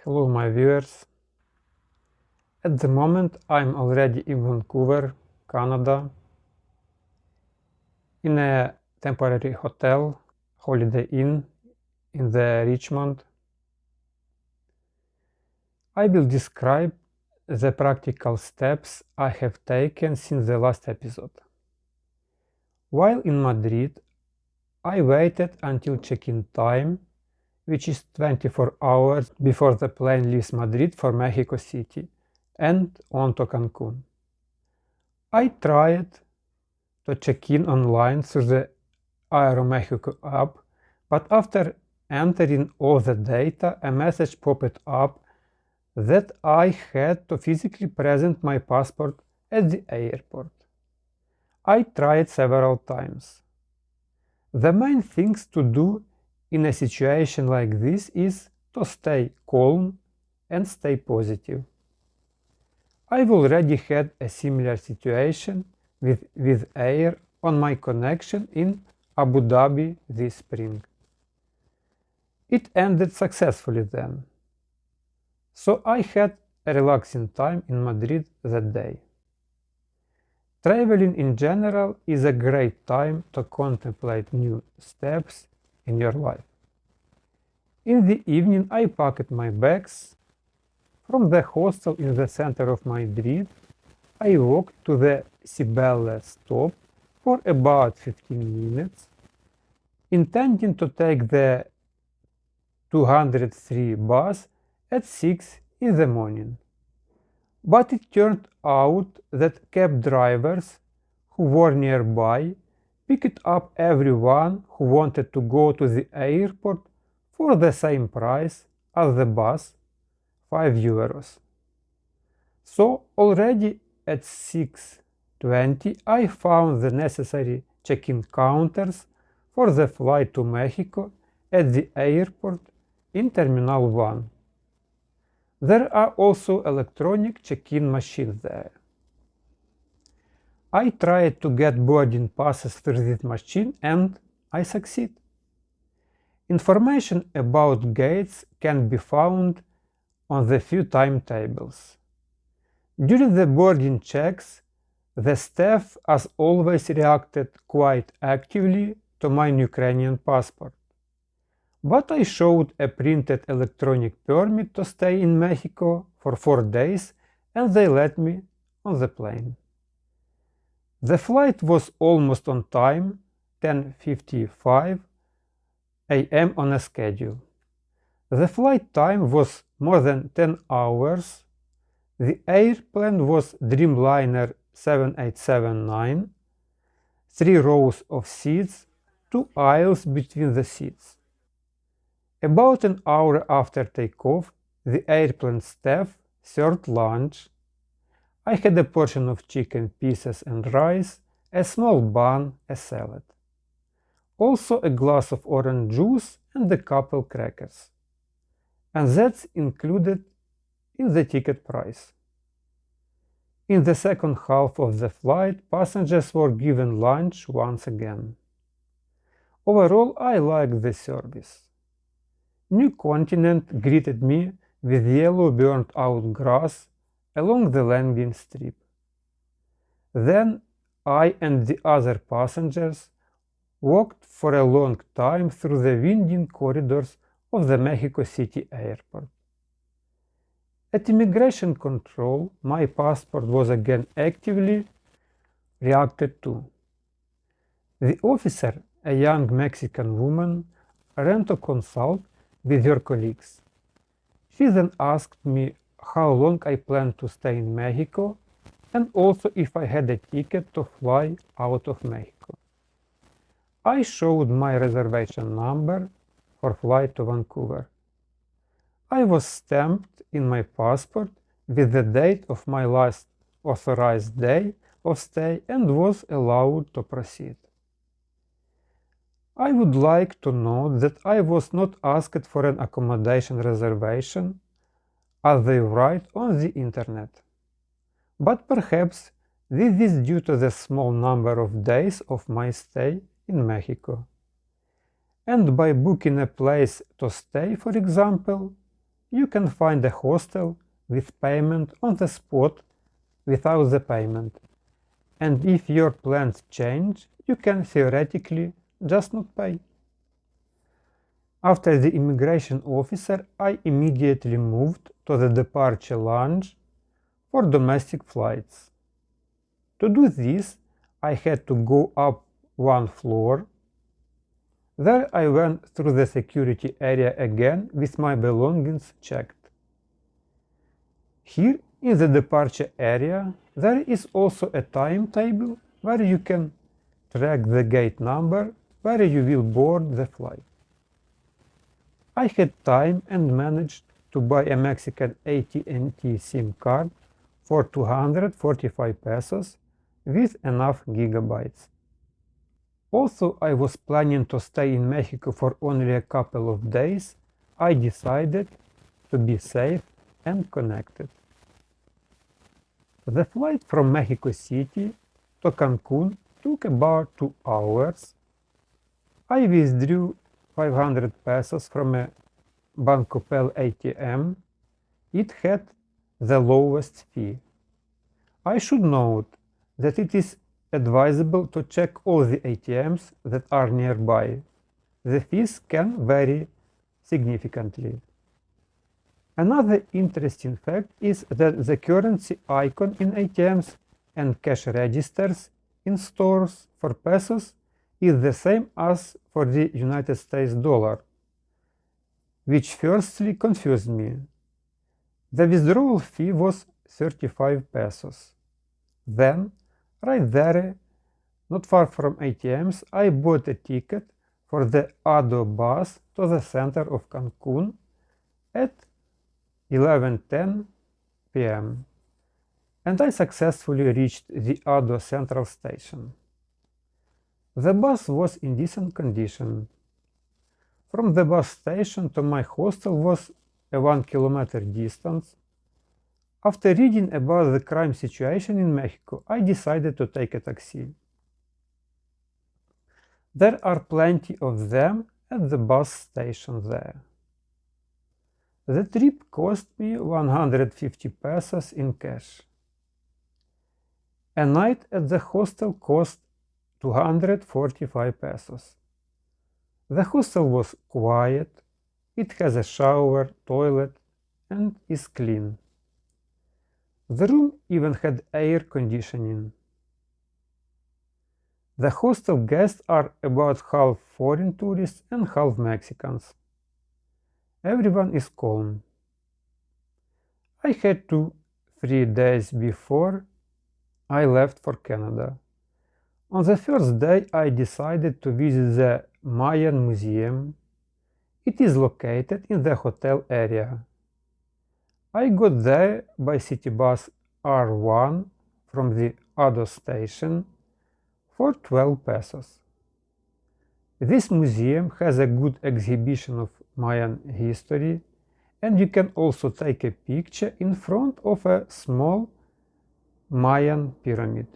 Hello my viewers. At the moment I'm already in Vancouver, Canada, in a temporary hotel, Holiday Inn in the Richmond. I will describe the practical steps I have taken since the last episode. While in Madrid, I waited until check-in time, which is 24 hours before the plane leaves Madrid for Mexico City and on to Cancun. I tried to check in online through the Aeromexico app, but after entering all the data, a message popped up that I had to physically present my passport at the airport. I tried several times. The main things to do in a situation like this is to stay calm and stay positive. I've already had a similar situation with Air on my connection in Abu Dhabi this spring. It ended successfully then, so I had a relaxing time in Madrid that day. Traveling in general is a great time to contemplate new steps in your life. In the evening I packed my bags. From the hostel in the center of Madrid, I walked to the Cibelle stop for about 15 minutes, intending to take the 203 bus at 6 in the morning. But it turned out that cab drivers who were nearby picked up everyone who wanted to go to the airport for the same price as the bus, €5. So already at 6:20 I found the necessary check-in counters for the flight to Mexico at the airport in Terminal 1. There are also electronic check-in machines there. I tried to get boarding passes through this machine and I succeed. Information about gates can be found on the few timetables. During the boarding checks, the staff as always reacted quite actively to my Ukrainian passport. But I showed a printed electronic permit to stay in Mexico for 4 days and they let me on the plane. The flight was almost on time, 10:55 a.m. on a schedule. The flight time was more than 10 hours. The airplane was Dreamliner 7879, 3 rows of seats, 2 aisles between the seats. About an hour after takeoff, the airplane staff served lunch. I had a portion of chicken pieces and rice, a small bun, a salad. Also a glass of orange juice and a couple crackers. And that's included in the ticket price. In the second half of the flight, passengers were given lunch once again. Overall, I liked the service. New Continent greeted me with yellow burnt-out grass along the landing strip. Then I and the other passengers walked for a long time through the winding corridors of the Mexico City airport. At immigration control, my passport was again actively reacted to. The officer, a young Mexican woman, ran to consult with her colleagues. She then asked me how long I planned to stay in Mexico and also if I had a ticket to fly out of Mexico. I showed my reservation number for flight to Vancouver. I was stamped in my passport with the date of my last authorized day of stay and was allowed to proceed. I would like to note that I was not asked for an accommodation reservation, as they write on the internet. But perhaps this is due to the small number of days of my stay in Mexico. And by booking a place to stay, for example, you can find a hostel with payment on the spot without the payment. And if your plans change, you can theoretically just not pay. After the immigration officer, I immediately moved to the departure lounge for domestic flights. To do this, I had to go up one floor. There I went through the security area again with my belongings checked. Here in the departure area, there is also a timetable where you can track the gate number where you will board the flight. I had time and managed to buy a Mexican AT&T SIM card for 245 pesos with enough gigabytes. Also, I was planning to stay in Mexico for only a couple of days. I decided to be safe and connected. The flight from Mexico City to Cancun took about 2 hours. I withdrew 500 pesos from a Bancopel ATM. It had the lowest fee. I should note that it is advisable to check all the ATMs that are nearby. The fees can vary significantly. Another interesting fact is that the currency icon in ATMs and cash registers in stores for pesos is the same as for the United States dollar, which firstly confused me. The withdrawal fee was 35 pesos. Then, right there, not far from ATMs, I bought a ticket for the ADO bus to the center of Cancun at 11:10 p.m. and I successfully reached the ADO Central Station. The bus was in decent condition. From the bus station to my hostel was a 1 kilometer distance. After reading about the crime situation in Mexico, I decided to take a taxi. There are plenty of them at the bus station there. The trip cost me 150 pesos in cash. A night at the hostel cost 245 pesos. The hostel was quiet, it has a shower, toilet, and is clean. The room even had air conditioning. The hostel guests are about half foreign tourists and half Mexicans. Everyone is calm. I had 2-3 days before I left for Canada. On the first day, I decided to visit the Mayan Museum. It is located in the hotel area. I got there by city bus R1 from the ADO station for 12 pesos. This museum has a good exhibition of Mayan history, and you can also take a picture in front of a small Mayan pyramid.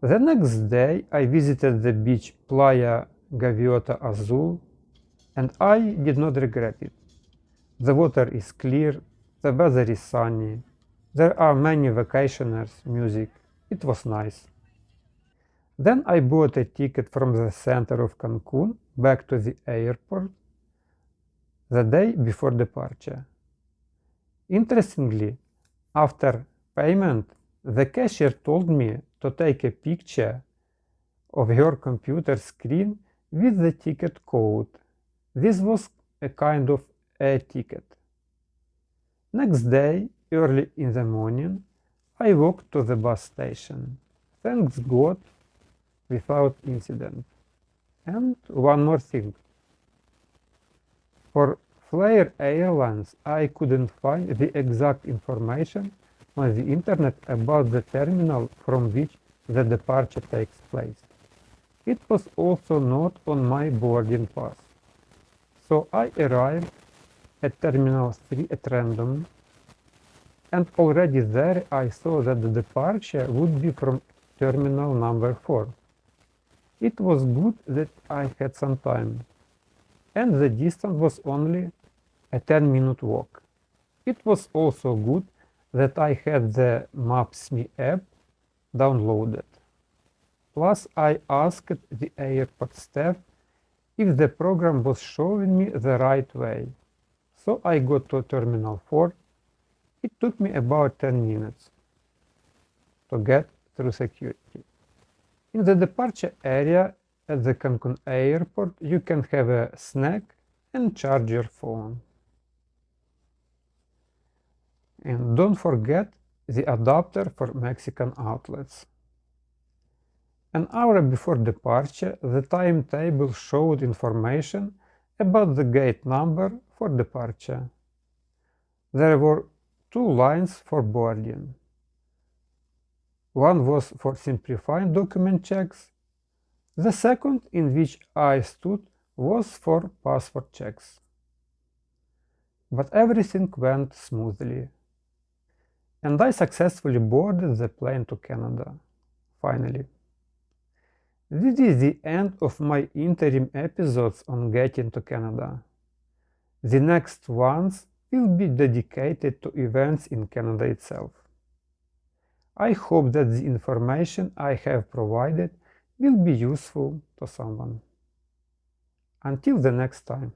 The next day I visited the beach Playa Gaviota Azul, and I did not regret it. The water is clear, the weather is sunny, there are many vacationers, music, it was nice. Then I bought a ticket from the center of Cancun back to the airport the day before departure. Interestingly, after payment, the cashier told me to take a picture of your computer screen with the ticket code. This was a kind of e-ticket. Next day, early in the morning, I walked to the bus station. Thanks God, without incident. And one more thing. For Flair Airlines, I couldn't find the exact information on the internet about the terminal from which the departure takes place. It was also not on my boarding pass. So I arrived at Terminal 3 at random, and already there I saw that the departure would be from Terminal number 4. It was good that I had some time, and the distance was only a 10-minute walk. It was also good that I had the Maps.me app downloaded. Plus, I asked the airport staff if the program was showing me the right way. So I got to Terminal 4. It took me about 10 minutes to get through security. In the departure area at the Cancun Airport, you can have a snack and charge your phone. And don't forget the adapter for Mexican outlets. An hour before departure, the timetable showed information about the gate number for departure. There were 2 lines for boarding. One was for simplifying document checks. The second, in which I stood, was for passport checks. But everything went smoothly. And I successfully boarded the plane to Canada, finally. This is the end of my interim episodes on getting to Canada. The next ones will be dedicated to events in Canada itself. I hope that the information I have provided will be useful to someone. Until the next time.